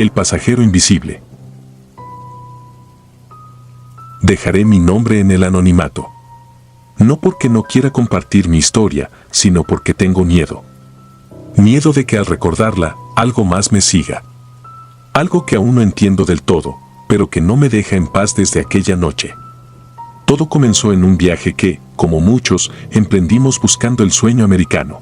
El pasajero invisible. Dejaré mi nombre en el anonimato. No porque no quiera compartir mi historia, sino porque tengo miedo. Miedo de que al recordarla, algo más me siga. Algo que aún no entiendo del todo, pero que no me deja en paz desde aquella noche. Todo comenzó en un viaje que, como muchos, emprendimos buscando el sueño americano.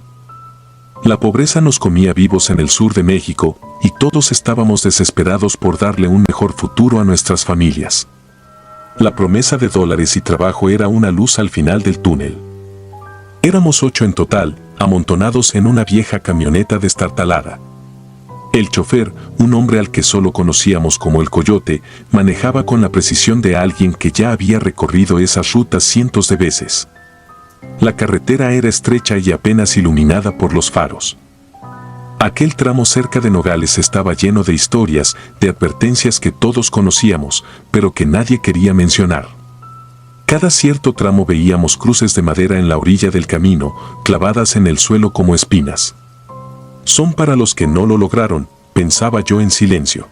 La pobreza nos comía vivos en el sur de México, y todos estábamos desesperados por darle un mejor futuro a nuestras familias. La promesa de dólares y trabajo era una luz al final del túnel. Éramos 8 en total, amontonados en una vieja camioneta destartalada. El chofer, un hombre al que solo conocíamos como el Coyote, manejaba con la precisión de alguien que ya había recorrido esas rutas cientos de veces. La carretera era estrecha y apenas iluminada por los faros. Aquel tramo cerca de Nogales estaba lleno de historias, de advertencias que todos conocíamos, pero que nadie quería mencionar. Cada cierto tramo veíamos cruces de madera en la orilla del camino, clavadas en el suelo como espinas. Son para los que no lo lograron, pensaba yo en silencio.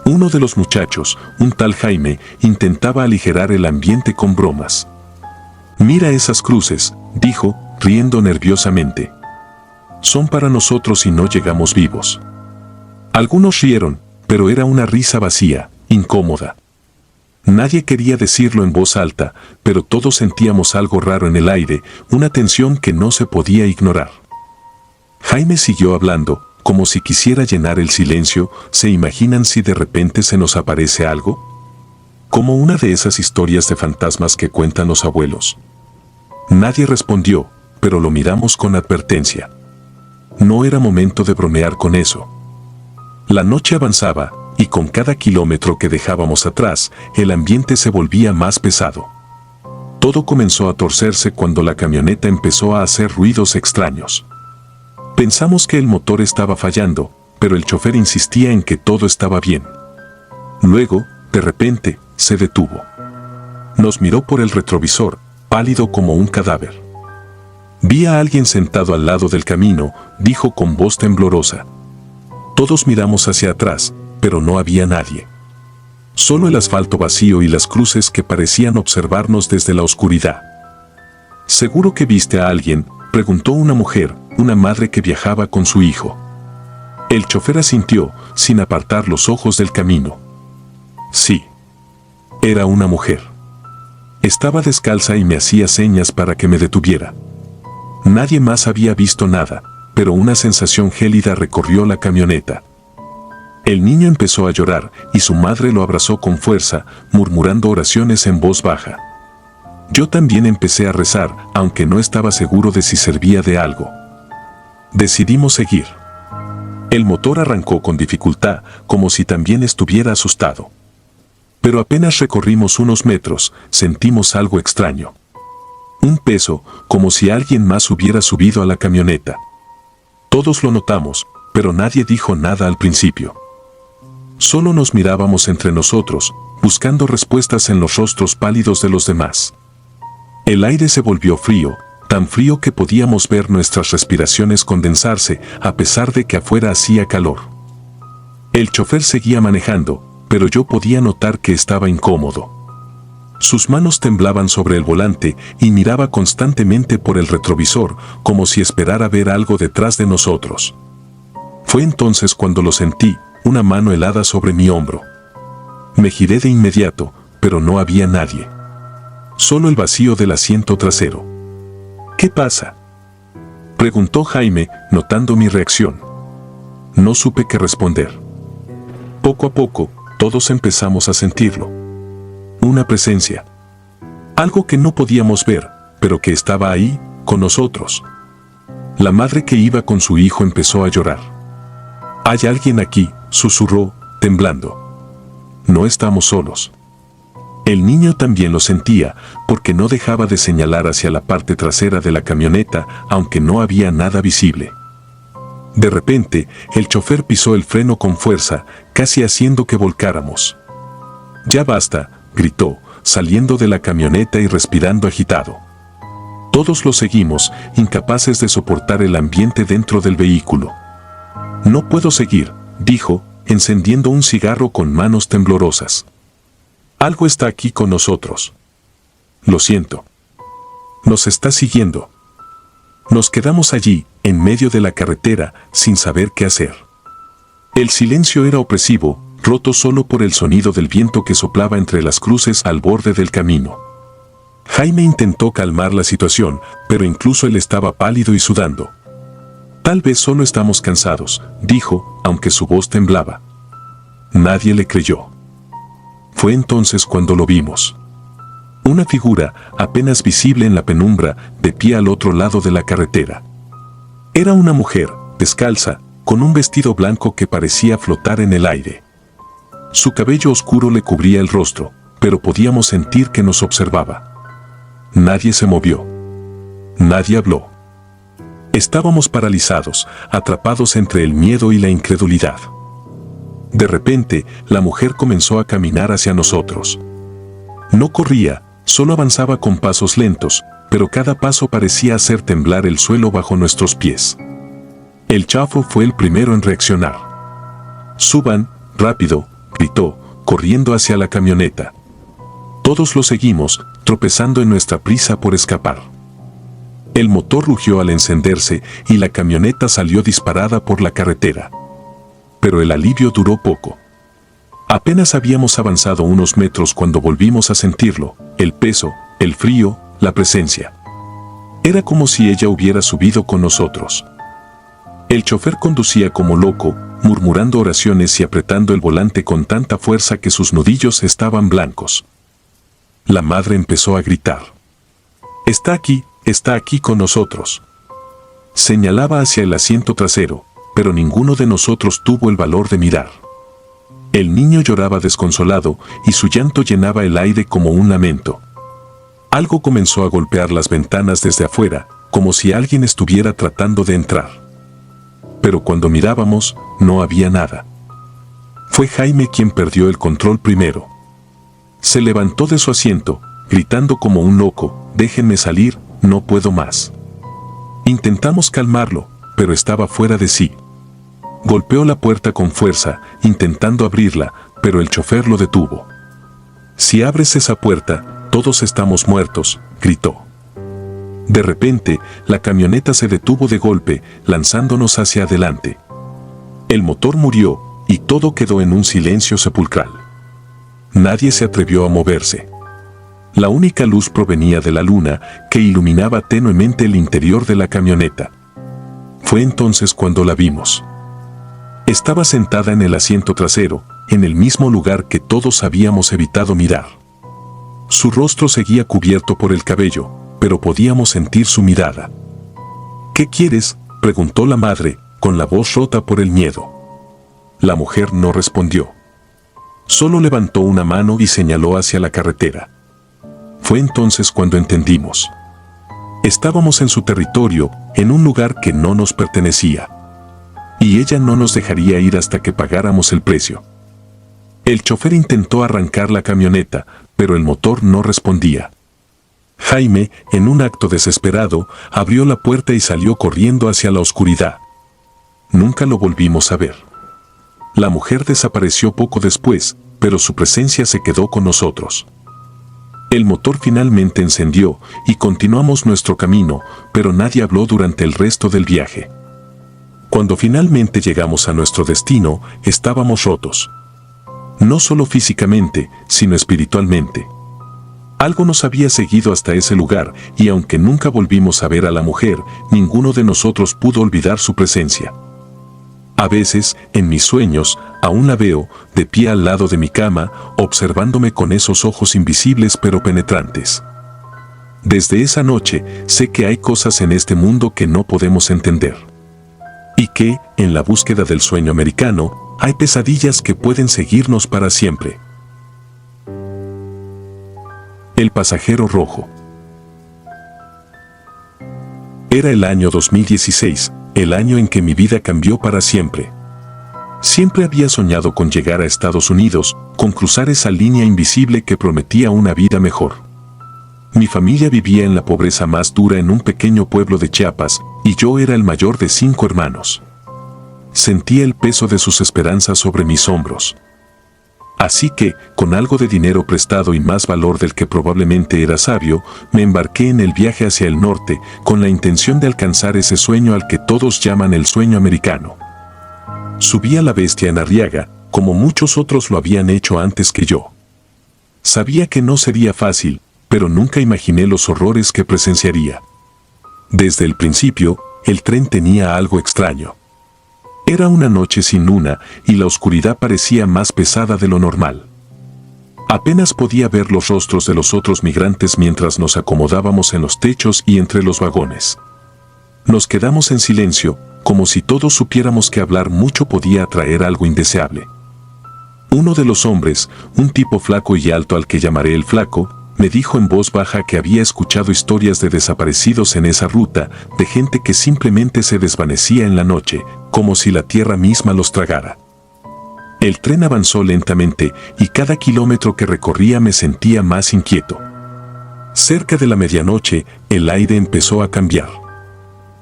Uno de los muchachos, un tal Jaime, intentaba aligerar el ambiente con bromas. «Mira esas cruces», dijo, riendo nerviosamente. «Son para nosotros y no llegamos vivos». Algunos rieron, pero era una risa vacía, incómoda. Nadie quería decirlo en voz alta, pero todos sentíamos algo raro en el aire, una tensión que no se podía ignorar. Jaime siguió hablando, como si quisiera llenar el silencio. ¿Se imaginan si de repente se nos aparece algo? Como una de esas historias de fantasmas que cuentan los abuelos. Nadie respondió, pero lo miramos con advertencia. No era momento de bromear con eso. La noche avanzaba, y con cada kilómetro que dejábamos atrás, el ambiente se volvía más pesado. Todo comenzó a torcerse cuando la camioneta empezó a hacer ruidos extraños. Pensamos que el motor estaba fallando, pero el chofer insistía en que todo estaba bien. Luego, de repente, se detuvo. Nos miró por el retrovisor, pálido como un cadáver. «Vi a alguien sentado al lado del camino», dijo con voz temblorosa. Todos miramos hacia atrás, pero no había nadie. Solo el asfalto vacío y las cruces que parecían observarnos desde la oscuridad. «¿Seguro que viste a alguien?», preguntó una mujer, una madre que viajaba con su hijo. El chofer asintió, sin apartar los ojos del camino. Sí. Era una mujer. Estaba descalza y me hacía señas para que me detuviera. Nadie más había visto nada, pero una sensación gélida recorrió la camioneta. El niño empezó a llorar y su madre lo abrazó con fuerza, murmurando oraciones en voz baja. Yo también empecé a rezar, aunque no estaba seguro de si servía de algo. Decidimos seguir. El motor arrancó con dificultad, como si también estuviera asustado. Pero apenas recorrimos unos metros, sentimos algo extraño. Un peso, como si alguien más hubiera subido a la camioneta. Todos lo notamos, pero nadie dijo nada al principio. Solo nos mirábamos entre nosotros, buscando respuestas en los rostros pálidos de los demás. El aire se volvió frío, tan frío que podíamos ver nuestras respiraciones condensarse, a pesar de que afuera hacía calor. El chofer seguía manejando, pero yo podía notar que estaba incómodo. Sus manos temblaban sobre el volante y miraba constantemente por el retrovisor, como si esperara ver algo detrás de nosotros. Fue entonces cuando lo sentí, una mano helada sobre mi hombro. Me giré de inmediato, pero no había nadie. Solo el vacío del asiento trasero. «¿Qué pasa?», preguntó Jaime, notando mi reacción. No supe qué responder. Poco a poco, todos empezamos a sentirlo. Una presencia. Algo que no podíamos ver, pero que estaba ahí, con nosotros. La madre que iba con su hijo empezó a llorar. «Hay alguien aquí», susurró, temblando. «No estamos solos». El niño también lo sentía, porque no dejaba de señalar hacia la parte trasera de la camioneta, aunque no había nada visible. De repente, el chofer pisó el freno con fuerza, casi haciendo que volcáramos. «Ya basta», gritó, saliendo de la camioneta y respirando agitado. Todos lo seguimos, incapaces de soportar el ambiente dentro del vehículo. «No puedo seguir», dijo, encendiendo un cigarro con manos temblorosas. Algo está aquí con nosotros. Lo siento. Nos está siguiendo. Nos quedamos allí, en medio de la carretera, sin saber qué hacer. El silencio era opresivo, roto solo por el sonido del viento que soplaba entre las cruces al borde del camino. Jaime intentó calmar la situación, pero incluso él estaba pálido y sudando. Tal vez solo estamos cansados, dijo, aunque su voz temblaba. Nadie le creyó. Fue entonces cuando lo vimos. Una figura, apenas visible en la penumbra, de pie al otro lado de la carretera. Era una mujer, descalza, con un vestido blanco que parecía flotar en el aire. Su cabello oscuro le cubría el rostro, pero podíamos sentir que nos observaba. Nadie se movió. Nadie habló. Estábamos paralizados, atrapados entre el miedo y la incredulidad. De repente, la mujer comenzó a caminar hacia nosotros. No corría, solo avanzaba con pasos lentos, pero cada paso parecía hacer temblar el suelo bajo nuestros pies. El chafo fue el primero en reaccionar. «Suban, rápido», gritó, corriendo hacia la camioneta. Todos lo seguimos, tropezando en nuestra prisa por escapar. El motor rugió al encenderse y la camioneta salió disparada por la carretera. Pero el alivio duró poco. Apenas habíamos avanzado unos metros cuando volvimos a sentirlo, el peso, el frío, la presencia. Era como si ella hubiera subido con nosotros. El chofer conducía como loco, murmurando oraciones y apretando el volante con tanta fuerza que sus nudillos estaban blancos. La madre empezó a gritar. Está aquí con nosotros». Señalaba hacia el asiento trasero, pero ninguno de nosotros tuvo el valor de mirar. El niño lloraba desconsolado y su llanto llenaba el aire como un lamento. Algo comenzó a golpear las ventanas desde afuera, como si alguien estuviera tratando de entrar. Pero cuando mirábamos, no había nada. Fue Jaime quien perdió el control primero. Se levantó de su asiento, gritando como un loco, «Déjenme salir, no puedo más». Intentamos calmarlo, pero estaba fuera de sí. Golpeó la puerta con fuerza, intentando abrirla, pero el chofer lo detuvo. «Si abres esa puerta, todos estamos muertos», gritó. De repente, la camioneta se detuvo de golpe, lanzándonos hacia adelante. El motor murió, y todo quedó en un silencio sepulcral. Nadie se atrevió a moverse. La única luz provenía de la luna, que iluminaba tenuemente el interior de la camioneta. Fue entonces cuando la vimos. Estaba sentada en el asiento trasero, en el mismo lugar que todos habíamos evitado mirar. Su rostro seguía cubierto por el cabello, pero podíamos sentir su mirada. «¿Qué quieres?», preguntó la madre, con la voz rota por el miedo. La mujer no respondió. Solo levantó una mano y señaló hacia la carretera. Fue entonces cuando entendimos. Estábamos en su territorio, en un lugar que no nos pertenecía. Y ella no nos dejaría ir hasta que pagáramos el precio. El chofer intentó arrancar la camioneta, pero el motor no respondía. Jaime, en un acto desesperado, abrió la puerta y salió corriendo hacia la oscuridad. Nunca lo volvimos a ver. La mujer desapareció poco después, pero su presencia se quedó con nosotros. El motor finalmente encendió y continuamos nuestro camino, pero nadie habló durante el resto del viaje. Cuando finalmente llegamos a nuestro destino, estábamos rotos. No solo físicamente, sino espiritualmente. Algo nos había seguido hasta ese lugar, y aunque nunca volvimos a ver a la mujer, ninguno de nosotros pudo olvidar su presencia. A veces, en mis sueños, aún la veo, de pie al lado de mi cama, observándome con esos ojos invisibles pero penetrantes. Desde esa noche, sé que hay cosas en este mundo que no podemos entender. Y que, en la búsqueda del sueño americano, hay pesadillas que pueden seguirnos para siempre. El pasajero rojo. Era el año 2016, el año en que mi vida cambió para siempre. Siempre había soñado con llegar a Estados Unidos, con cruzar esa línea invisible que prometía una vida mejor. Mi familia vivía en la pobreza más dura en un pequeño pueblo de Chiapas, y yo era el mayor de 5 hermanos. sentía el peso de sus esperanzas sobre mis hombros. Así que, con algo de dinero prestado y más valor del que probablemente era sabio, me embarqué en el viaje hacia el norte, con la intención de alcanzar ese sueño al que todos llaman el sueño americano. Subí a la bestia en Arriaga, como muchos otros lo habían hecho antes que yo. Sabía que no sería fácil, pero nunca imaginé los horrores que presenciaría. Desde el principio, el tren tenía algo extraño. Era una noche sin luna y la oscuridad parecía más pesada de lo normal. Apenas podía ver los rostros de los otros migrantes mientras nos acomodábamos en los techos y entre los vagones. Nos quedamos en silencio, como si todos supiéramos que hablar mucho podía atraer algo indeseable. Uno de los hombres, un tipo flaco y alto al que llamaré el Flaco, me dijo en voz baja que había escuchado historias de desaparecidos en esa ruta, de gente que simplemente se desvanecía en la noche, como si la tierra misma los tragara. El tren avanzó lentamente y cada kilómetro que recorría me sentía más inquieto. Cerca de la medianoche, el aire empezó a cambiar.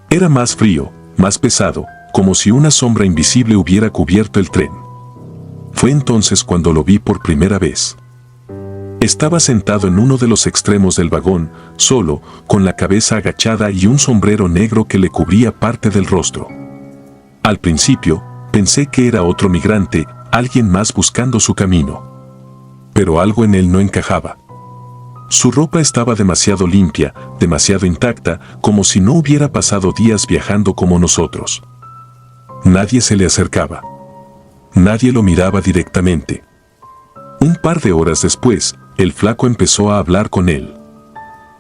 Era más frío, más pesado, como si una sombra invisible hubiera cubierto el tren. Fue entonces cuando lo vi por primera vez. Estaba sentado en uno de los extremos del vagón, solo, con la cabeza agachada y un sombrero negro que le cubría parte del rostro. Al principio, pensé que era otro migrante, alguien más buscando su camino. Pero algo en él no encajaba. Su ropa estaba demasiado limpia, demasiado intacta, como si no hubiera pasado días viajando como nosotros. Nadie se le acercaba. Nadie lo miraba directamente. Un par de horas después, el Flaco empezó a hablar con él.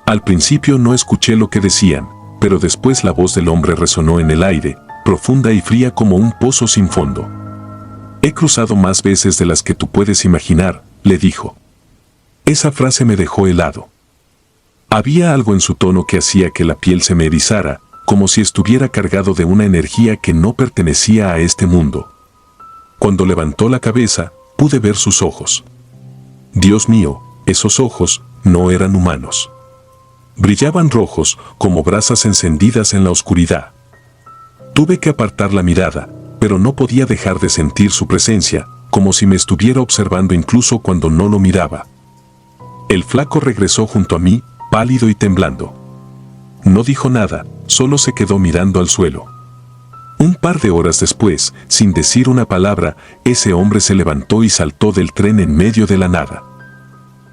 Al principio no escuché lo que decían, pero después la voz del hombre resonó en el aire, profunda y fría como un pozo sin fondo. «He cruzado más veces de las que tú puedes imaginar», le dijo. Esa frase me dejó helado. Había algo en su tono que hacía que la piel se me erizara, como si estuviera cargado de una energía que no pertenecía a este mundo. Cuando levantó la cabeza, pude ver sus ojos. Dios mío, esos ojos no eran humanos. Brillaban rojos, como brasas encendidas en la oscuridad. Tuve que apartar la mirada, pero no podía dejar de sentir su presencia, como si me estuviera observando incluso cuando no lo miraba. El Flaco regresó junto a mí, pálido y temblando. No dijo nada, solo se quedó mirando al suelo. Un par de horas después, sin decir una palabra, ese hombre se levantó y saltó del tren en medio de la nada.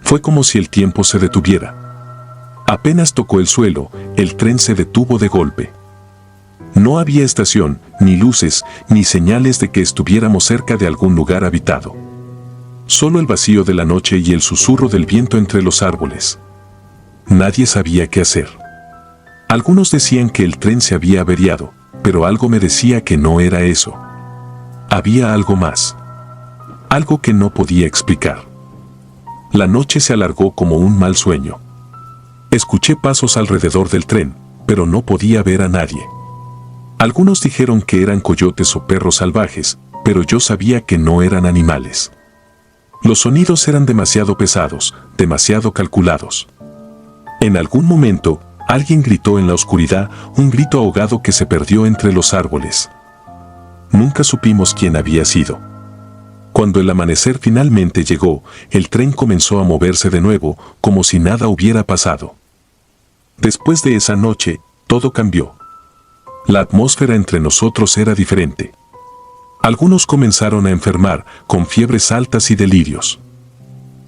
Fue como si el tiempo se detuviera. Apenas tocó el suelo, el tren se detuvo de golpe. No había estación, ni luces, ni señales de que estuviéramos cerca de algún lugar habitado. Solo el vacío de la noche y el susurro del viento entre los árboles. Nadie sabía qué hacer. Algunos decían que el tren se había averiado, pero algo me decía que no era eso. Había algo más. Algo que no podía explicar. La noche se alargó como un mal sueño. Escuché pasos alrededor del tren, pero no podía ver a nadie. Algunos dijeron que eran coyotes o perros salvajes, pero yo sabía que no eran animales. Los sonidos eran demasiado pesados, demasiado calculados. En algún momento, alguien gritó en la oscuridad, un grito ahogado que se perdió entre los árboles. Nunca supimos quién había sido. Cuando el amanecer finalmente llegó, el tren comenzó a moverse de nuevo, como si nada hubiera pasado. Después de esa noche, todo cambió. La atmósfera entre nosotros era diferente. Algunos comenzaron a enfermar, con fiebres altas y delirios.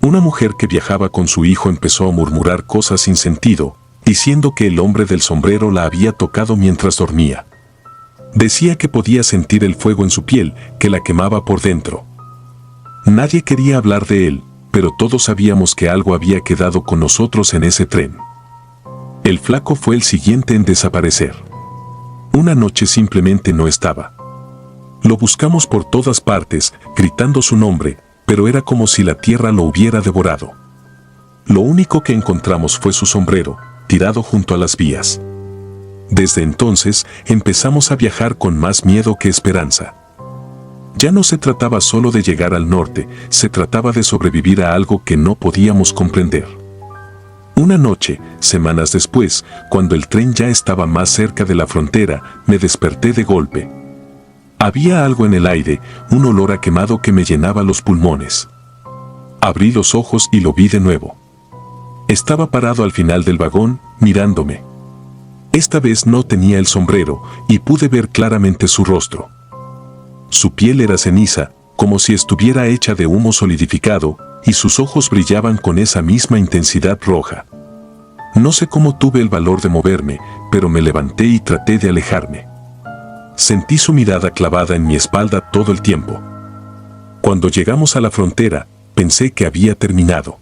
Una mujer que viajaba con su hijo empezó a murmurar cosas sin sentido, diciendo que el hombre del sombrero la había tocado mientras dormía. Decía que podía sentir el fuego en su piel, que la quemaba por dentro. Nadie quería hablar de él, pero todos sabíamos que algo había quedado con nosotros en ese tren. El Flaco fue el siguiente en desaparecer. Una noche simplemente no estaba. Lo buscamos por todas partes, gritando su nombre, pero era como si la tierra lo hubiera devorado. Lo único que encontramos fue su sombrero, tirado junto a las vías. Desde entonces, empezamos a viajar con más miedo que esperanza. Ya no se trataba solo de llegar al norte, se trataba de sobrevivir a algo que no podíamos comprender. Una noche, semanas después, cuando el tren ya estaba más cerca de la frontera, me desperté de golpe. Había algo en el aire, un olor a quemado que me llenaba los pulmones. Abrí los ojos y lo vi de nuevo. Estaba parado al final del vagón, mirándome. Esta vez no tenía el sombrero y pude ver claramente su rostro. Su piel era ceniza, como si estuviera hecha de humo solidificado, y sus ojos brillaban con esa misma intensidad roja. No sé cómo tuve el valor de moverme, pero me levanté y traté de alejarme. Sentí su mirada clavada en mi espalda todo el tiempo. Cuando llegamos a la frontera, pensé que había terminado.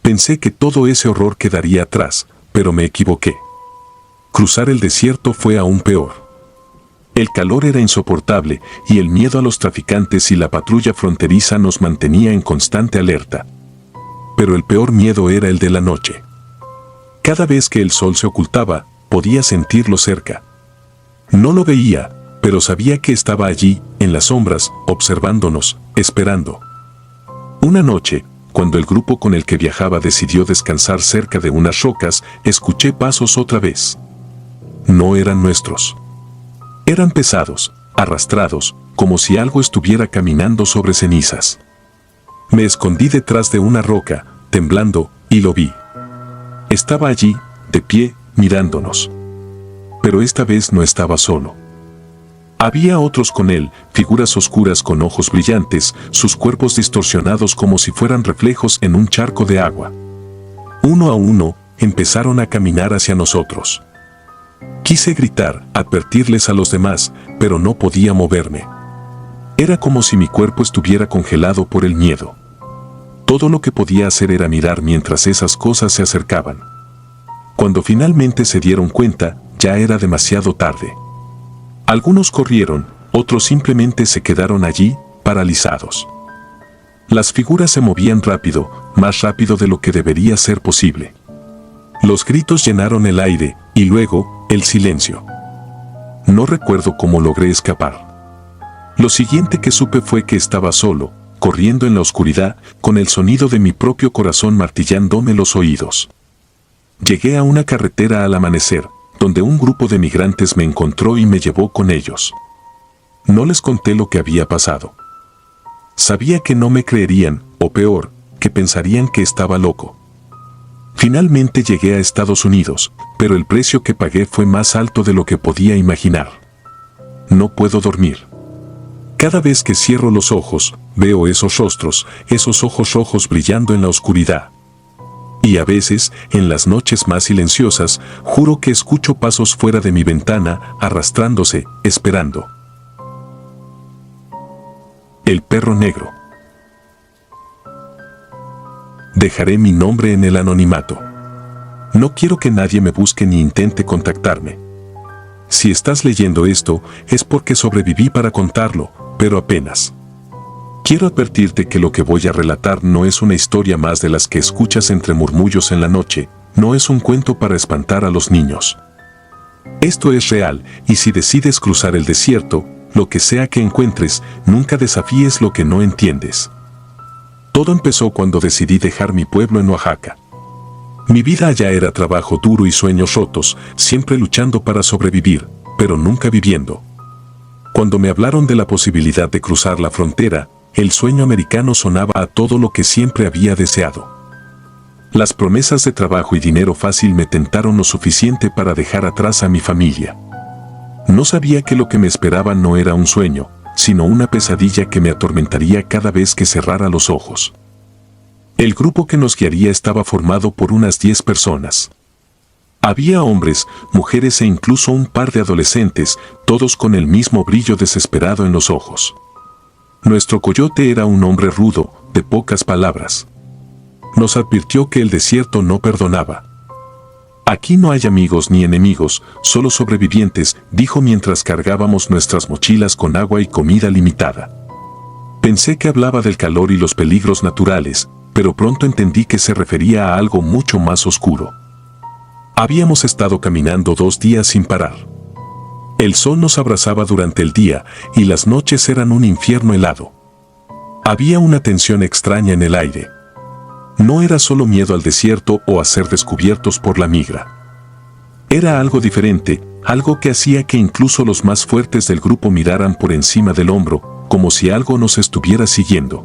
Pensé que todo ese horror quedaría atrás, pero me equivoqué. Cruzar el desierto fue aún peor. El calor era insoportable y el miedo a los traficantes y la patrulla fronteriza nos mantenía en constante alerta. Pero el peor miedo era el de la noche. Cada vez que el sol se ocultaba, podía sentirlo cerca. No lo veía, pero sabía que estaba allí, en las sombras, observándonos, esperando. Una noche, cuando el grupo con el que viajaba decidió descansar cerca de unas rocas, escuché pasos otra vez. No eran nuestros. Eran pesados, arrastrados, como si algo estuviera caminando sobre cenizas. Me escondí detrás de una roca, temblando, y lo vi. Estaba allí, de pie, mirándonos. Pero esta vez no estaba solo. Había otros con él, figuras oscuras con ojos brillantes, sus cuerpos distorsionados como si fueran reflejos en un charco de agua. Uno a uno, empezaron a caminar hacia nosotros. Quise gritar, advertirles a los demás, pero no podía moverme. Era como si mi cuerpo estuviera congelado por el miedo. Todo lo que podía hacer era mirar mientras esas cosas se acercaban. Cuando finalmente se dieron cuenta, ya era demasiado tarde. Algunos corrieron, otros simplemente se quedaron allí, paralizados. Las figuras se movían rápido, más rápido de lo que debería ser posible. Los gritos llenaron el aire, y luego, el silencio. No recuerdo cómo logré escapar. Lo siguiente que supe fue que estaba solo, corriendo en la oscuridad, con el sonido de mi propio corazón martillándome los oídos. Llegué a una carretera al amanecer, donde un grupo de migrantes me encontró y me llevó con ellos. No les conté lo que había pasado. Sabía que no me creerían, o peor, que pensarían que estaba loco. Finalmente llegué a Estados Unidos, pero el precio que pagué fue más alto de lo que podía imaginar. No puedo dormir. Cada vez que cierro los ojos, veo esos rostros, esos ojos rojos brillando en la oscuridad. Y a veces, en las noches más silenciosas, juro que escucho pasos fuera de mi ventana, arrastrándose, esperando. El perro negro. Dejaré mi nombre en el anonimato. No quiero que nadie me busque ni intente contactarme. Si estás leyendo esto, es porque sobreviví para contarlo, pero apenas. Quiero advertirte que lo que voy a relatar no es una historia más de las que escuchas entre murmullos en la noche, no es un cuento para espantar a los niños. Esto es real, y si decides cruzar el desierto, lo que sea que encuentres, nunca desafíes lo que no entiendes. Todo empezó cuando decidí dejar mi pueblo en Oaxaca. Mi vida allá era trabajo duro y sueños rotos, siempre luchando para sobrevivir, pero nunca viviendo. Cuando me hablaron de la posibilidad de cruzar la frontera, el sueño americano sonaba a todo lo que siempre había deseado. Las promesas de trabajo y dinero fácil me tentaron lo suficiente para dejar atrás a mi familia. No sabía que lo que me esperaba no era un sueño, sino una pesadilla que me atormentaría cada vez que cerrara los ojos. El grupo que nos guiaría estaba formado por unas 10 personas. Había hombres, mujeres e incluso un par de adolescentes, todos con el mismo brillo desesperado en los ojos. Nuestro coyote era un hombre rudo, de pocas palabras. Nos advirtió que el desierto no perdonaba. Aquí no hay amigos ni enemigos, solo sobrevivientes, dijo mientras cargábamos nuestras mochilas con agua y comida limitada. Pensé que hablaba del calor y los peligros naturales, pero pronto entendí que se refería a algo mucho más oscuro. Habíamos estado caminando 2 días sin parar. El sol nos abrazaba durante el día y las noches eran un infierno helado. Había una tensión extraña en el aire. No era solo miedo al desierto o a ser descubiertos por la migra. Era algo diferente, algo que hacía que incluso los más fuertes del grupo miraran por encima del hombro, como si algo nos estuviera siguiendo.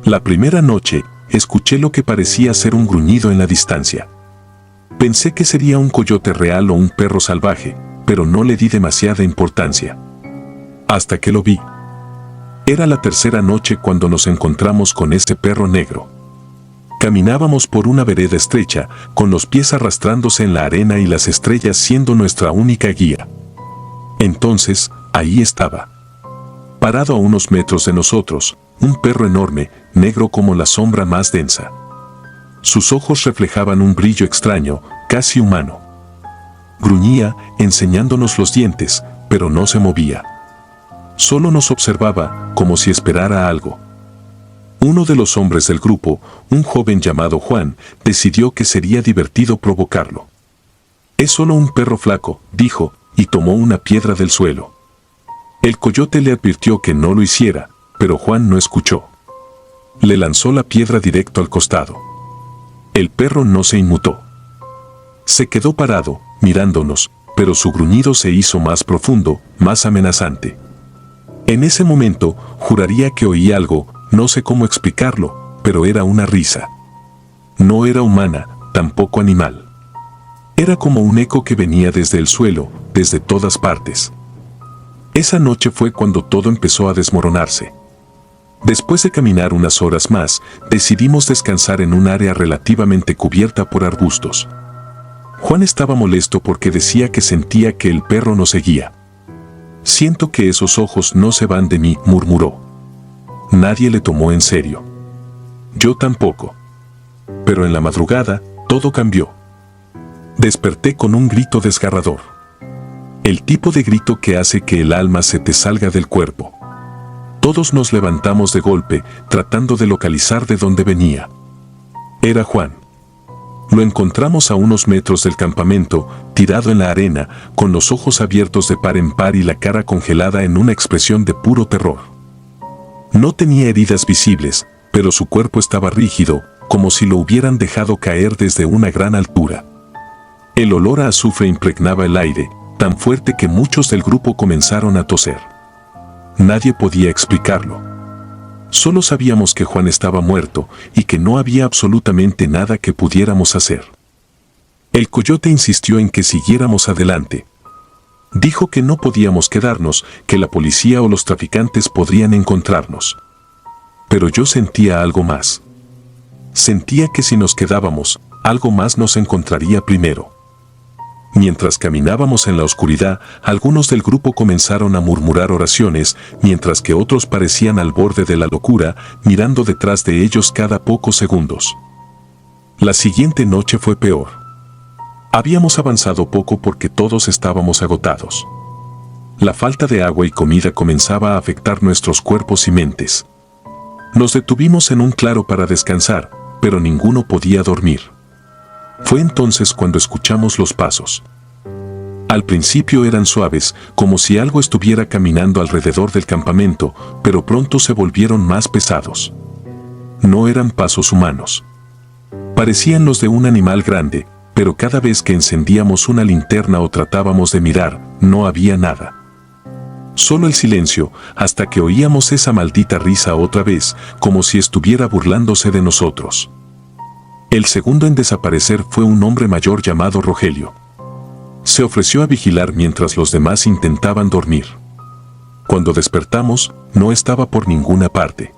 La primera noche, escuché lo que parecía ser un gruñido en la distancia. Pensé que sería un coyote real o un perro salvaje, pero no le di demasiada importancia. Hasta que lo vi. Era la tercera noche cuando nos encontramos con ese perro negro. Caminábamos por una vereda estrecha, con los pies arrastrándose en la arena y las estrellas siendo nuestra única guía. Entonces, ahí estaba. Parado a unos metros de nosotros, un perro enorme, negro como la sombra más densa. Sus ojos reflejaban un brillo extraño, casi humano. Gruñía, enseñándonos los dientes, pero no se movía. Solo nos observaba, como si esperara algo. Uno de los hombres del grupo, un joven llamado Juan, decidió que sería divertido provocarlo. «Es solo un perro flaco», dijo, y tomó una piedra del suelo. El coyote le advirtió que no lo hiciera, pero Juan no escuchó. Le lanzó la piedra directo al costado. El perro no se inmutó. Se quedó parado, mirándonos, pero su gruñido se hizo más profundo, más amenazante. En ese momento, juraría que oí algo, no sé cómo explicarlo, pero era una risa. No era humana, tampoco animal. Era como un eco que venía desde el suelo, desde todas partes. Esa noche fue cuando todo empezó a desmoronarse. Después de caminar unas horas más, decidimos descansar en un área relativamente cubierta por arbustos. Juan estaba molesto porque decía que sentía que el perro nos seguía. «Siento que esos ojos no se van de mí», murmuró. Nadie le tomó en serio. Yo tampoco. Pero en la madrugada, todo cambió. Desperté con un grito desgarrador. El tipo de grito que hace que el alma se te salga del cuerpo. Todos nos levantamos de golpe, tratando de localizar de dónde venía. Era Juan. Lo encontramos a unos metros del campamento, tirado en la arena, con los ojos abiertos de par en par y la cara congelada en una expresión de puro terror. No tenía heridas visibles, pero su cuerpo estaba rígido, como si lo hubieran dejado caer desde una gran altura. El olor a azufre impregnaba el aire, tan fuerte que muchos del grupo comenzaron a toser. Nadie podía explicarlo. Solo sabíamos que Juan estaba muerto y que no había absolutamente nada que pudiéramos hacer. El coyote insistió en que siguiéramos adelante. Dijo que no podíamos quedarnos, que la policía o los traficantes podrían encontrarnos. Pero yo sentía algo más. Sentía que si nos quedábamos, algo más nos encontraría primero. Mientras caminábamos en la oscuridad, algunos del grupo comenzaron a murmurar oraciones, mientras que otros parecían al borde de la locura, mirando detrás de ellos cada pocos segundos. La siguiente noche fue peor. Habíamos avanzado poco porque todos estábamos agotados. La falta de agua y comida comenzaba a afectar nuestros cuerpos y mentes. Nos detuvimos en un claro para descansar, pero ninguno podía dormir. Fue entonces cuando escuchamos los pasos. Al principio eran suaves, como si algo estuviera caminando alrededor del campamento, pero pronto se volvieron más pesados. No eran pasos humanos. Parecían los de un animal grande, pero cada vez que encendíamos una linterna o tratábamos de mirar, no había nada. Solo el silencio, hasta que oíamos esa maldita risa otra vez, como si estuviera burlándose de nosotros. El segundo en desaparecer fue un hombre mayor llamado Rogelio. Se ofreció a vigilar mientras los demás intentaban dormir. Cuando despertamos, no estaba por ninguna parte.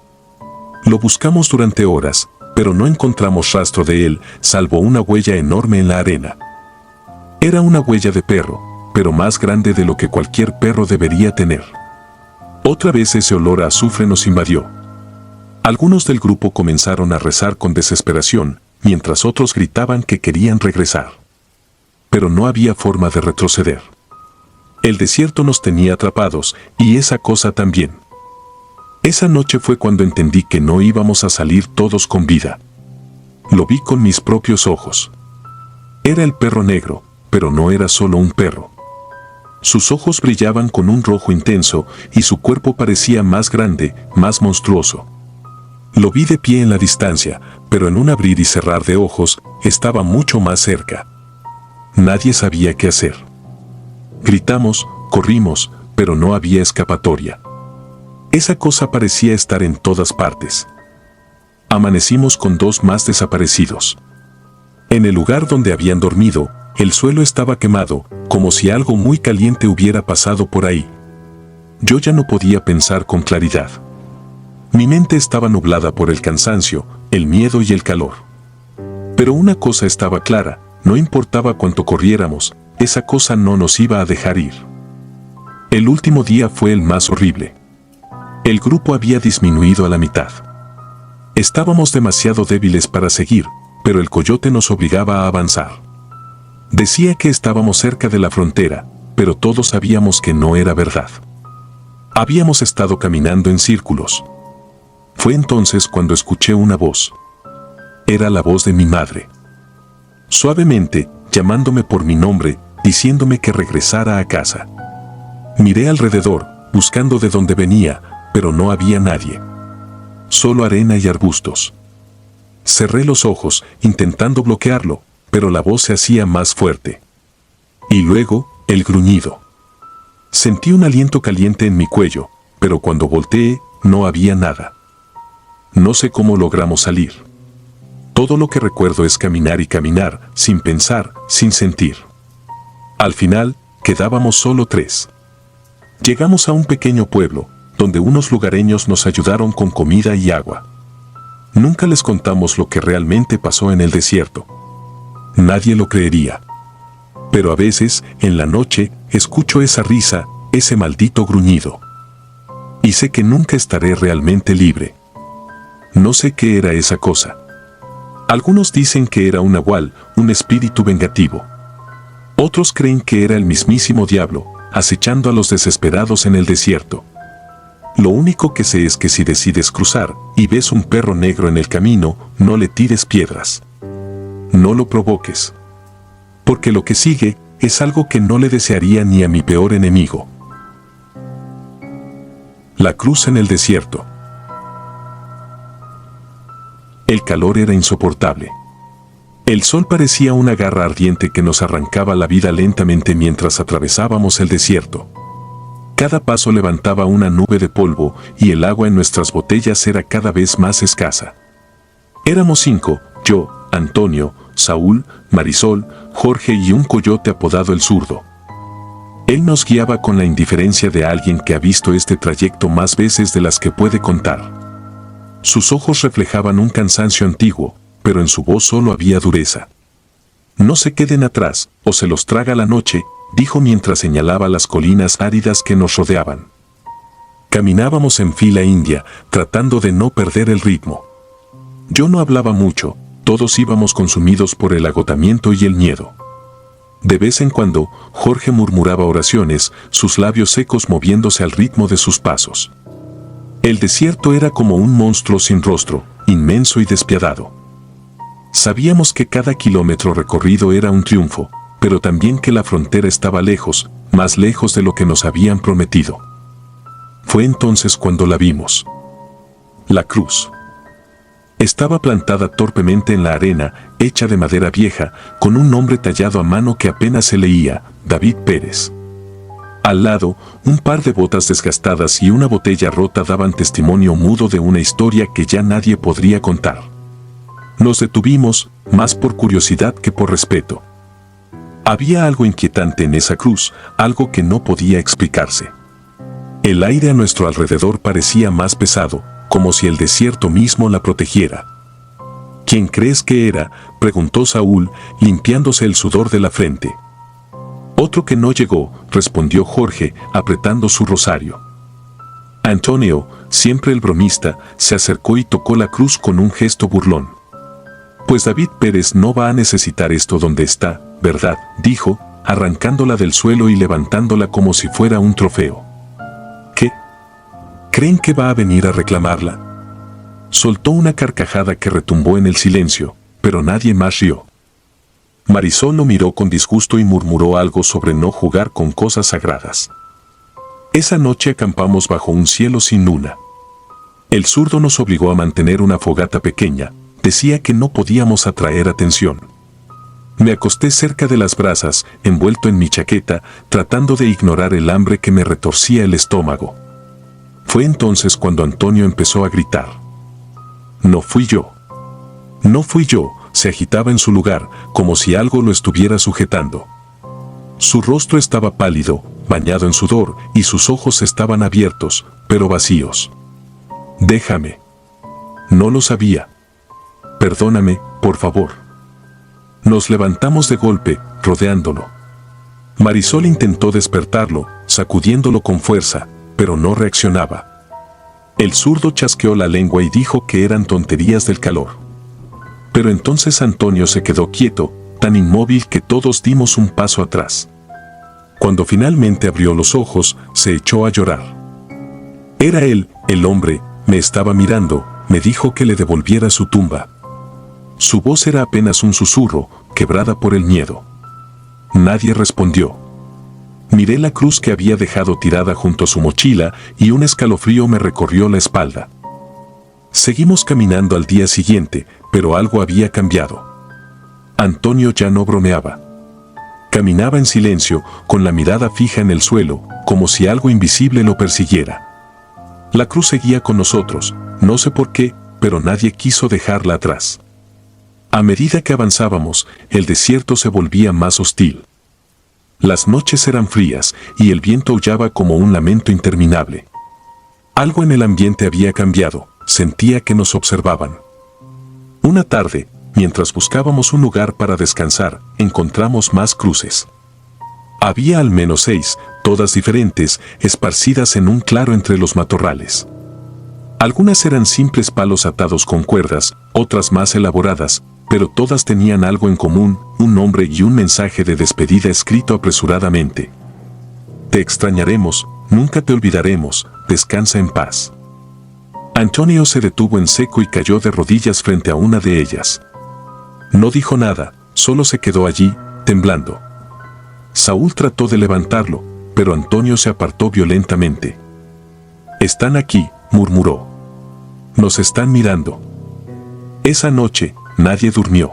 Lo buscamos durante horas, pero no encontramos rastro de él, salvo una huella enorme en la arena. Era una huella de perro, pero más grande de lo que cualquier perro debería tener. Otra vez ese olor a azufre nos invadió. Algunos del grupo comenzaron a rezar con desesperación, mientras otros gritaban que querían regresar. Pero no había forma de retroceder. El desierto nos tenía atrapados, y esa cosa también. Esa noche fue cuando entendí que no íbamos a salir todos con vida. Lo vi con mis propios ojos. Era el perro negro, pero no era solo un perro. Sus ojos brillaban con un rojo intenso, y su cuerpo parecía más grande, más monstruoso. Lo vi de pie en la distancia, pero en un abrir y cerrar de ojos, estaba mucho más cerca. Nadie sabía qué hacer. Gritamos, corrimos, pero no había escapatoria. Esa cosa parecía estar en todas partes. Amanecimos con 2 más desaparecidos. En el lugar donde habían dormido, el suelo estaba quemado, como si algo muy caliente hubiera pasado por ahí. Yo ya no podía pensar con claridad. Mi mente estaba nublada por el cansancio, el miedo y el calor. Pero una cosa estaba clara, no importaba cuánto corriéramos, esa cosa no nos iba a dejar ir. El último día fue el más horrible. El grupo había disminuido a la mitad. Estábamos demasiado débiles para seguir, pero el coyote nos obligaba a avanzar. Decía que estábamos cerca de la frontera, pero todos sabíamos que no era verdad. Habíamos estado caminando en círculos. Fue entonces cuando escuché una voz. Era la voz de mi madre. Suavemente, llamándome por mi nombre, diciéndome que regresara a casa. Miré alrededor, buscando de dónde venía, pero no había nadie. Solo arena y arbustos. Cerré los ojos, intentando bloquearlo, pero la voz se hacía más fuerte. Y luego, el gruñido. Sentí un aliento caliente en mi cuello, pero cuando volteé, no había nada. No sé cómo logramos salir. Todo lo que recuerdo es caminar y caminar, sin pensar, sin sentir. Al final, quedábamos solo 3. Llegamos a un pequeño pueblo, donde unos lugareños nos ayudaron con comida y agua. Nunca les contamos lo que realmente pasó en el desierto. Nadie lo creería. Pero a veces, en la noche, escucho esa risa, ese maldito gruñido. Y sé que nunca estaré realmente libre. No sé qué era esa cosa. Algunos dicen que era un nahual, un espíritu vengativo. Otros creen que era el mismísimo diablo, acechando a los desesperados en el desierto. Lo único que sé es que si decides cruzar y ves un perro negro en el camino, no le tires piedras. No lo provoques. Porque lo que sigue es algo que no le desearía ni a mi peor enemigo. La cruz en el desierto. El calor era insoportable. El sol parecía una garra ardiente que nos arrancaba la vida lentamente mientras atravesábamos el desierto. Cada paso levantaba una nube de polvo y el agua en nuestras botellas era cada vez más escasa. Éramos 5, yo, Antonio, Saúl, Marisol, Jorge y un coyote apodado el Zurdo. Él nos guiaba con la indiferencia de alguien que ha visto este trayecto más veces de las que puede contar. Sus ojos reflejaban un cansancio antiguo, pero en su voz solo había dureza. No se queden atrás, o se los traga la noche, dijo mientras señalaba las colinas áridas que nos rodeaban. Caminábamos en fila india, tratando de no perder el ritmo. Yo no hablaba mucho, todos íbamos consumidos por el agotamiento y el miedo. De vez en cuando, Jorge murmuraba oraciones, sus labios secos moviéndose al ritmo de sus pasos. El desierto era como un monstruo sin rostro, inmenso y despiadado. Sabíamos que cada kilómetro recorrido era un triunfo, pero también que la frontera estaba lejos, más lejos de lo que nos habían prometido. Fue entonces cuando la vimos. La cruz. Estaba plantada torpemente en la arena, hecha de madera vieja, con un nombre tallado a mano que apenas se leía, David Pérez. Al lado, un par de botas desgastadas y una botella rota daban testimonio mudo de una historia que ya nadie podría contar. Nos detuvimos, más por curiosidad que por respeto. Había algo inquietante en esa cruz, algo que no podía explicarse. El aire a nuestro alrededor parecía más pesado, como si el desierto mismo la protegiera. ¿Quién crees que era?, preguntó Saúl, limpiándose el sudor de la frente. Otro que no llegó, respondió Jorge, apretando su rosario. Antonio, siempre el bromista, se acercó y tocó la cruz con un gesto burlón. Pues David Pérez no va a necesitar esto donde está, ¿verdad?, dijo, arrancándola del suelo y levantándola como si fuera un trofeo. ¿Qué? ¿Creen que va a venir a reclamarla? Soltó una carcajada que retumbó en el silencio, pero nadie más rió. Marisol lo miró con disgusto y murmuró algo sobre no jugar con cosas sagradas. Esa noche acampamos bajo un cielo sin luna. El Zurdo nos obligó a mantener una fogata pequeña, decía que no podíamos atraer atención. Me acosté cerca de las brasas, envuelto en mi chaqueta, tratando de ignorar el hambre que me retorcía el estómago. Fue entonces cuando Antonio empezó a gritar. No fui yo. No fui yo, se agitaba en su lugar, como si algo lo estuviera sujetando. Su rostro estaba pálido, bañado en sudor, y sus ojos estaban abiertos, pero vacíos. Déjame. No lo sabía. Perdóname, por favor. Nos levantamos de golpe, rodeándolo. Marisol intentó despertarlo, sacudiéndolo con fuerza, pero no reaccionaba. El zurdo chasqueó la lengua y dijo que eran tonterías del calor. Pero entonces Antonio se quedó quieto, tan inmóvil que todos dimos un paso atrás. Cuando finalmente abrió los ojos, se echó a llorar. Era él, el hombre, me estaba mirando, me dijo que le devolviera su tumba. Su voz era apenas un susurro, quebrada por el miedo. Nadie respondió. Miré la cruz que había dejado tirada junto a su mochila y un escalofrío me recorrió la espalda. Seguimos caminando al día siguiente, pero algo había cambiado. Antonio ya no bromeaba. Caminaba en silencio, con la mirada fija en el suelo, como si algo invisible lo persiguiera. La cruz seguía con nosotros, no sé por qué, pero nadie quiso dejarla atrás. A medida que avanzábamos, el desierto se volvía más hostil. Las noches eran frías y el viento aullaba como un lamento interminable. Algo en el ambiente había cambiado, sentía que nos observaban. Una tarde, mientras buscábamos un lugar para descansar, encontramos más cruces. Había al menos 6, todas diferentes, esparcidas en un claro entre los matorrales. Algunas eran simples palos atados con cuerdas, otras más elaboradas, pero todas tenían algo en común, un nombre y un mensaje de despedida escrito apresuradamente. Te extrañaremos, nunca te olvidaremos, descansa en paz. Antonio se detuvo en seco y cayó de rodillas frente a una de ellas. No dijo nada, solo se quedó allí, temblando. Saúl trató de levantarlo, pero Antonio se apartó violentamente. Están aquí, murmuró. Nos están mirando. Esa noche, nadie durmió.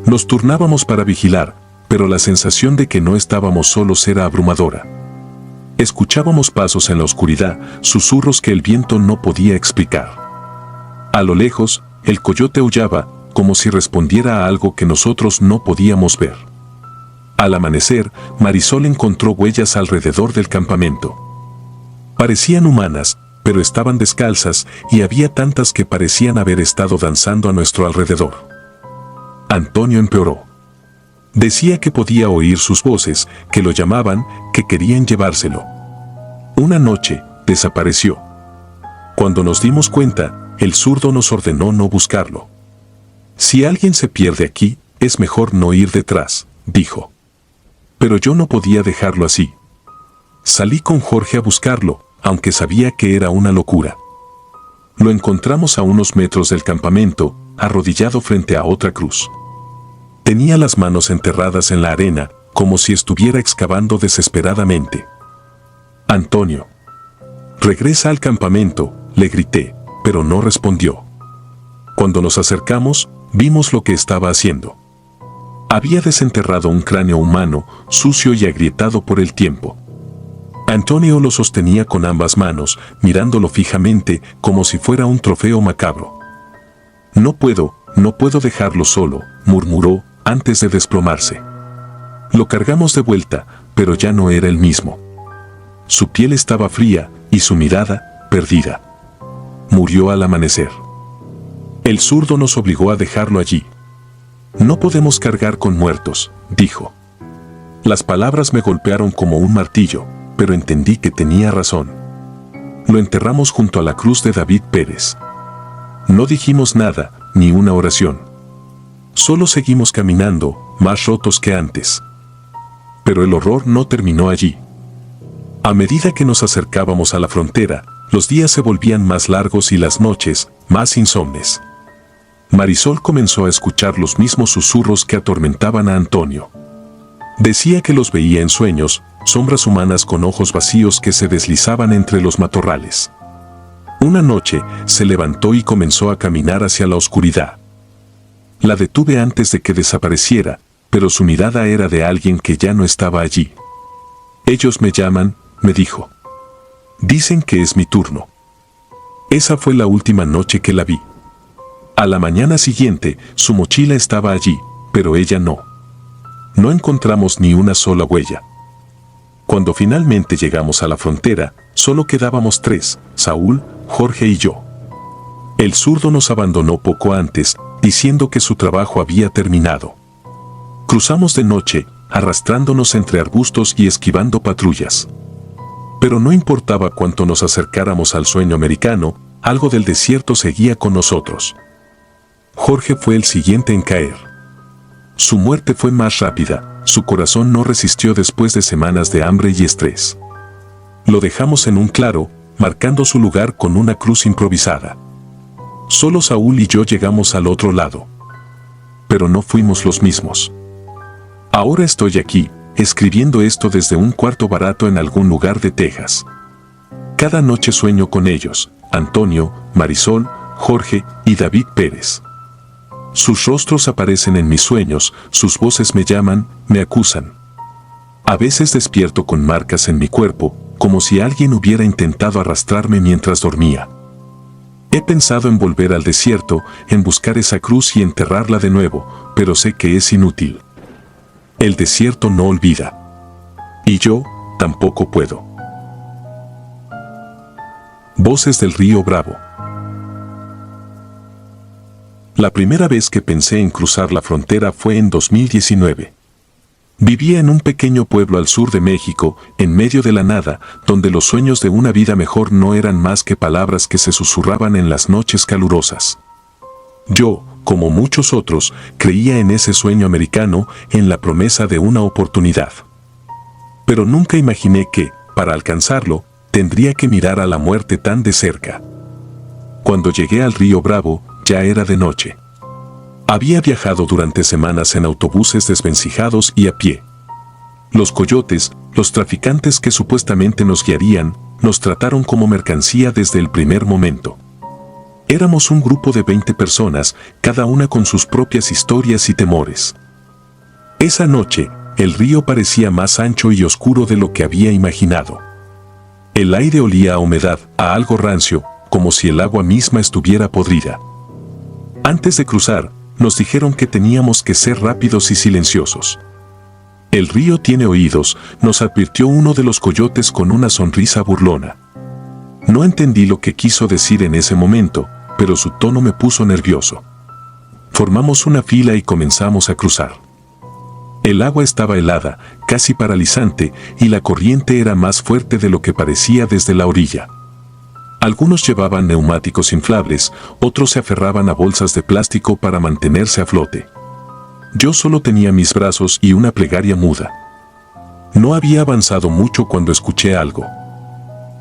Nos turnábamos para vigilar, pero la sensación de que no estábamos solos era abrumadora. Escuchábamos pasos en la oscuridad, susurros que el viento no podía explicar. A lo lejos, el coyote aullaba, como si respondiera a algo que nosotros no podíamos ver. Al amanecer, Marisol encontró huellas alrededor del campamento. Parecían humanas, pero estaban descalzas y había tantas que parecían haber estado danzando a nuestro alrededor. Antonio empeoró. Decía que podía oír sus voces, que lo llamaban, que querían llevárselo. Una noche, desapareció. Cuando nos dimos cuenta, el zurdo nos ordenó no buscarlo. Si alguien se pierde aquí, es mejor no ir detrás, dijo. Pero yo no podía dejarlo así. Salí con Jorge a buscarlo, aunque sabía que era una locura. Lo encontramos a unos metros del campamento, arrodillado frente a otra cruz. Tenía las manos enterradas en la arena, como si estuviera excavando desesperadamente. Antonio. Regresa al campamento, le grité, pero no respondió. Cuando nos acercamos, vimos lo que estaba haciendo. Había desenterrado un cráneo humano, sucio y agrietado por el tiempo. Antonio lo sostenía con ambas manos, mirándolo fijamente, como si fuera un trofeo macabro. No puedo dejarlo solo, murmuró, antes de desplomarse. Lo cargamos de vuelta, pero ya no era el mismo. Su piel estaba fría, y su mirada, perdida. Murió al amanecer. El zurdo nos obligó a dejarlo allí. No podemos cargar con muertos, dijo. Las palabras me golpearon como un martillo, pero entendí que tenía razón. Lo enterramos junto a la cruz de David Pérez. No dijimos nada, ni una oración. Solo seguimos caminando, más rotos que antes. Pero el horror no terminó allí. A medida que nos acercábamos a la frontera, los días se volvían más largos y las noches, más insomnes. Marisol comenzó a escuchar los mismos susurros que atormentaban a Antonio. Decía que los veía en sueños, sombras humanas con ojos vacíos que se deslizaban entre los matorrales. Una noche, se levantó y comenzó a caminar hacia la oscuridad. La detuve antes de que desapareciera, pero su mirada era de alguien que ya no estaba allí. Ellos me llaman, me dijo. Dicen que es mi turno. Esa fue la última noche que la vi. A la mañana siguiente, su mochila estaba allí, pero ella no. No encontramos ni una sola huella. Cuando finalmente llegamos a la frontera, solo quedábamos 3, Saúl, Jorge y yo. El zurdo nos abandonó poco antes, diciendo que su trabajo había terminado. Cruzamos de noche, arrastrándonos entre arbustos y esquivando patrullas. Pero no importaba cuánto nos acercáramos al sueño americano, algo del desierto seguía con nosotros. Jorge fue el siguiente en caer. Su muerte fue más rápida, su corazón no resistió después de semanas de hambre y estrés. Lo dejamos en un claro, marcando su lugar con una cruz improvisada. Solo Saúl y yo llegamos al otro lado. Pero no fuimos los mismos. Ahora estoy aquí, escribiendo esto desde un cuarto barato en algún lugar de Texas. Cada noche sueño con ellos, Antonio, Marisol, Jorge y David Pérez. Sus rostros aparecen en mis sueños, sus voces me llaman, me acusan. A veces despierto con marcas en mi cuerpo, como si alguien hubiera intentado arrastrarme mientras dormía. He pensado en volver al desierto, en buscar esa cruz y enterrarla de nuevo, pero sé que es inútil. El desierto no olvida. Y yo, tampoco puedo. Voces del río Bravo. La primera vez que pensé en cruzar la frontera fue en 2019. Vivía en un pequeño pueblo al sur de México, en medio de la nada, donde los sueños de una vida mejor no eran más que palabras que se susurraban en las noches calurosas. Yo, como muchos otros, creía en ese sueño americano, en la promesa de una oportunidad. Pero nunca imaginé que, para alcanzarlo, tendría que mirar a la muerte tan de cerca. Cuando llegué al río Bravo, ya era de noche. Había viajado durante semanas en autobuses desvencijados y a pie. Los coyotes, los traficantes que supuestamente nos guiarían, nos trataron como mercancía desde el primer momento. Éramos un grupo de 20 personas, cada una con sus propias historias y temores. Esa noche, el río parecía más ancho y oscuro de lo que había imaginado. El aire olía a humedad, a algo rancio, como si el agua misma estuviera podrida. Antes de cruzar, nos dijeron que teníamos que ser rápidos y silenciosos. El río tiene oídos, nos advirtió uno de los coyotes con una sonrisa burlona. No entendí lo que quiso decir en ese momento, pero su tono me puso nervioso. Formamos una fila y comenzamos a cruzar. El agua estaba helada, casi paralizante, y la corriente era más fuerte de lo que parecía desde la orilla. Algunos llevaban neumáticos inflables, otros se aferraban a bolsas de plástico para mantenerse a flote. Yo solo tenía mis brazos y una plegaria muda. No había avanzado mucho cuando escuché algo.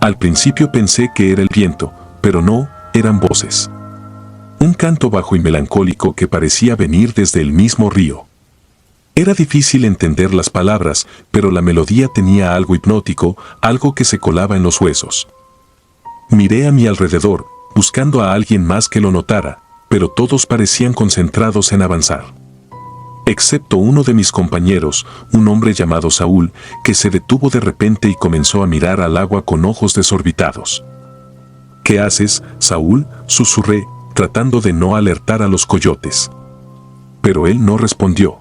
Al principio pensé que era el viento, pero no, eran voces. Un canto bajo y melancólico que parecía venir desde el mismo río. Era difícil entender las palabras, pero la melodía tenía algo hipnótico, algo que se colaba en los huesos. Miré a mi alrededor, buscando a alguien más que lo notara, pero todos parecían concentrados en avanzar. Excepto uno de mis compañeros, un hombre llamado Saúl, que se detuvo de repente y comenzó a mirar al agua con ojos desorbitados. ¿Qué haces, Saúl?, susurré, tratando de no alertar a los coyotes. Pero él no respondió.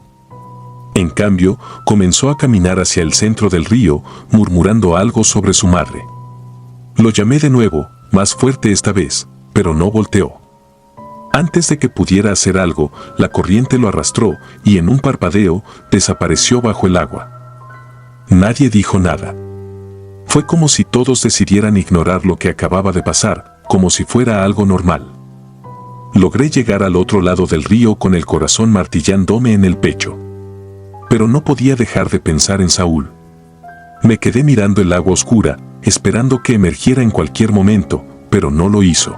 En cambio, comenzó a caminar hacia el centro del río, murmurando algo sobre su madre. Lo llamé de nuevo, más fuerte esta vez, pero no volteó. Antes de que pudiera hacer algo, la corriente lo arrastró y en un parpadeo desapareció bajo el agua. Nadie dijo nada. Fue como si todos decidieran ignorar lo que acababa de pasar, como si fuera algo normal. Logré llegar al otro lado del río con el corazón martillándome en el pecho. Pero no podía dejar de pensar en Saúl. Me quedé mirando el agua oscura, esperando que emergiera en cualquier momento, pero no lo hizo.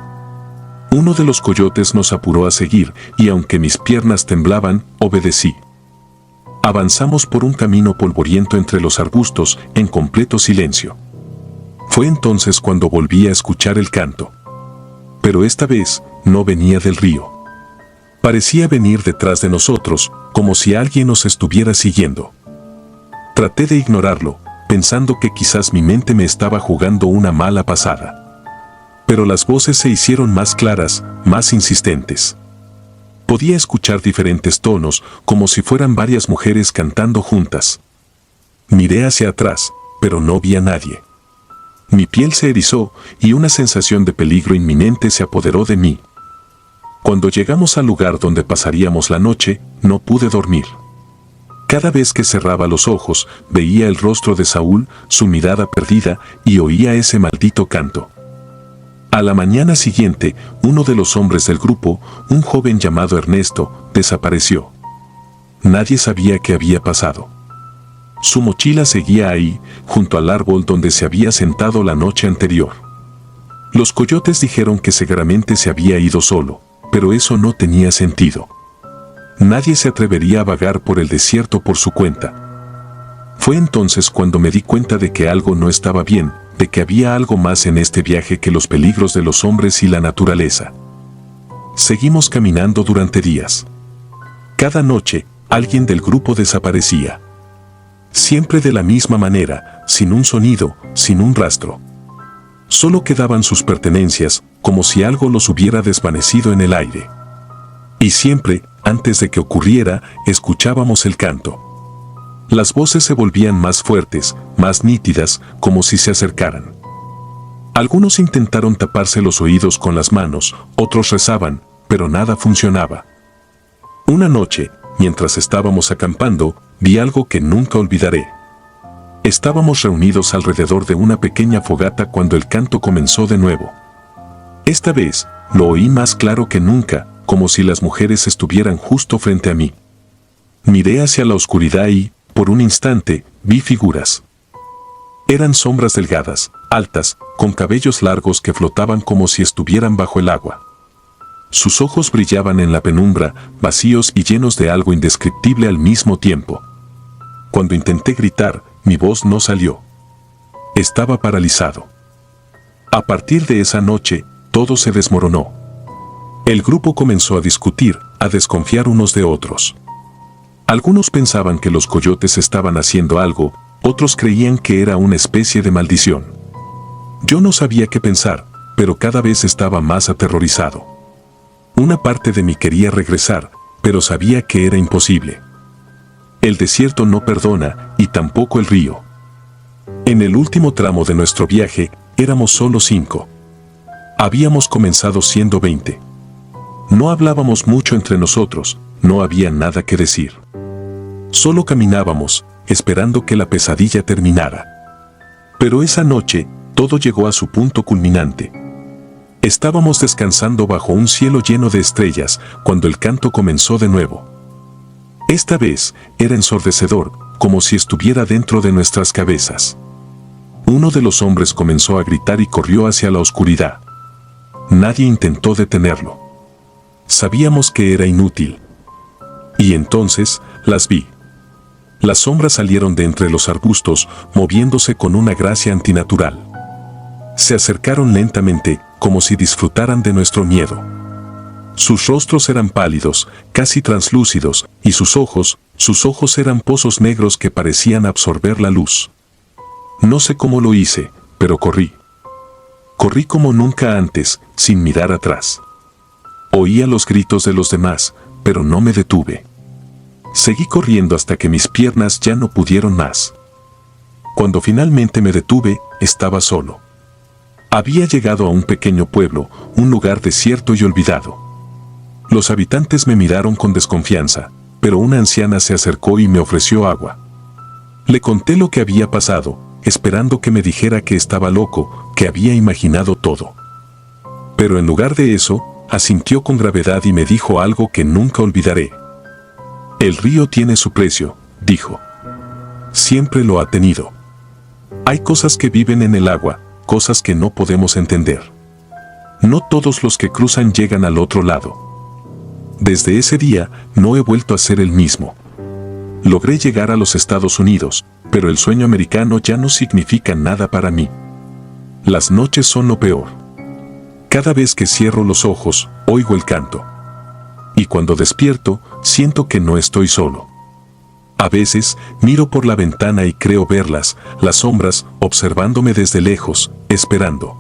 Uno de los coyotes nos apuró a seguir, y aunque mis piernas temblaban, obedecí. Avanzamos por un camino polvoriento entre los arbustos, en completo silencio. Fue entonces cuando volví a escuchar el canto. Pero esta vez, no venía del río. Parecía venir detrás de nosotros, como si alguien nos estuviera siguiendo. Traté de ignorarlo, pensando que quizás mi mente me estaba jugando una mala pasada. Pero las voces se hicieron más claras, más insistentes. Podía escuchar diferentes tonos, como si fueran varias mujeres cantando juntas. Miré hacia atrás, pero no vi a nadie. Mi piel se erizó y una sensación de peligro inminente se apoderó de mí. Cuando llegamos al lugar donde pasaríamos la noche, no pude dormir. Cada vez que cerraba los ojos, veía el rostro de Saúl, su mirada perdida, y oía ese maldito canto. A la mañana siguiente, uno de los hombres del grupo, un joven llamado Ernesto, desapareció. Nadie sabía qué había pasado. Su mochila seguía ahí, junto al árbol donde se había sentado la noche anterior. Los coyotes dijeron que seguramente se había ido solo, pero eso no tenía sentido. Nadie se atrevería a vagar por el desierto por su cuenta. Fue entonces cuando me di cuenta de que algo no estaba bien, de que había algo más en este viaje que los peligros de los hombres y la naturaleza. Seguimos caminando durante días. Cada noche, alguien del grupo desaparecía. Siempre de la misma manera, sin un sonido, sin un rastro. Solo quedaban sus pertenencias, como si algo los hubiera desvanecido en el aire. Y siempre, antes de que ocurriera, escuchábamos el canto. Las voces se volvían más fuertes, más nítidas, como si se acercaran. Algunos intentaron taparse los oídos con las manos, otros rezaban, pero nada funcionaba. Una noche, mientras estábamos acampando, vi algo que nunca olvidaré. Estábamos reunidos alrededor de una pequeña fogata cuando el canto comenzó de nuevo. Esta vez, lo oí más claro que nunca, como si las mujeres estuvieran justo frente a mí. Miré hacia la oscuridad y, por un instante, vi figuras. Eran sombras delgadas, altas, con cabellos largos que flotaban como si estuvieran bajo el agua. Sus ojos brillaban en la penumbra, vacíos y llenos de algo indescriptible al mismo tiempo. Cuando intenté gritar, mi voz no salió. Estaba paralizado. A partir de esa noche, todo se desmoronó. El grupo comenzó a discutir, a desconfiar unos de otros. Algunos pensaban que los coyotes estaban haciendo algo, otros creían que era una especie de maldición. Yo no sabía qué pensar, pero cada vez estaba más aterrorizado. Una parte de mí quería regresar, pero sabía que era imposible. El desierto no perdona, y tampoco el río. En el último tramo de nuestro viaje, éramos solo 5. Habíamos comenzado siendo 20. No hablábamos mucho entre nosotros, no había nada que decir. Solo caminábamos, esperando que la pesadilla terminara. Pero esa noche, todo llegó a su punto culminante. Estábamos descansando bajo un cielo lleno de estrellas, cuando el canto comenzó de nuevo. Esta vez, era ensordecedor, como si estuviera dentro de nuestras cabezas. Uno de los hombres comenzó a gritar y corrió hacia la oscuridad. Nadie intentó detenerlo. Sabíamos que era inútil. Y entonces, las vi. Las sombras salieron de entre los arbustos, moviéndose con una gracia antinatural. Se acercaron lentamente, como si disfrutaran de nuestro miedo. Sus rostros eran pálidos, casi translúcidos, y sus ojos eran pozos negros que parecían absorber la luz. No sé cómo lo hice, pero corrí. Corrí como nunca antes, sin mirar atrás. Oía los gritos de los demás, pero no me detuve. Seguí corriendo hasta que mis piernas ya no pudieron más. Cuando finalmente me detuve, estaba solo. Había llegado a un pequeño pueblo, un lugar desierto y olvidado. Los habitantes me miraron con desconfianza, pero una anciana se acercó y me ofreció agua. Le conté lo que había pasado, esperando que me dijera que estaba loco, que había imaginado todo. Pero en lugar de eso, asintió con gravedad y me dijo algo que nunca olvidaré. El río tiene su precio, dijo. Siempre lo ha tenido. Hay cosas que viven en el agua, cosas que no podemos entender. No todos los que cruzan llegan al otro lado. Desde ese día, no he vuelto a ser el mismo. Logré llegar a los Estados Unidos, pero el sueño americano ya no significa nada para mí. Las noches son lo peor. Cada vez que cierro los ojos, oigo el canto. Y cuando despierto, siento que no estoy solo. A veces, miro por la ventana y creo verlas, las sombras, observándome desde lejos, esperando.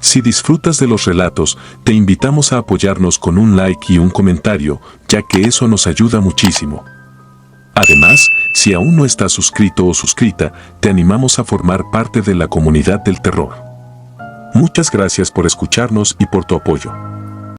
Si disfrutas de los relatos, te invitamos a apoyarnos con un like y un comentario, ya que eso nos ayuda muchísimo. Además, si aún no estás suscrito o suscrita, te animamos a formar parte de la comunidad del terror. Muchas gracias por escucharnos y por tu apoyo.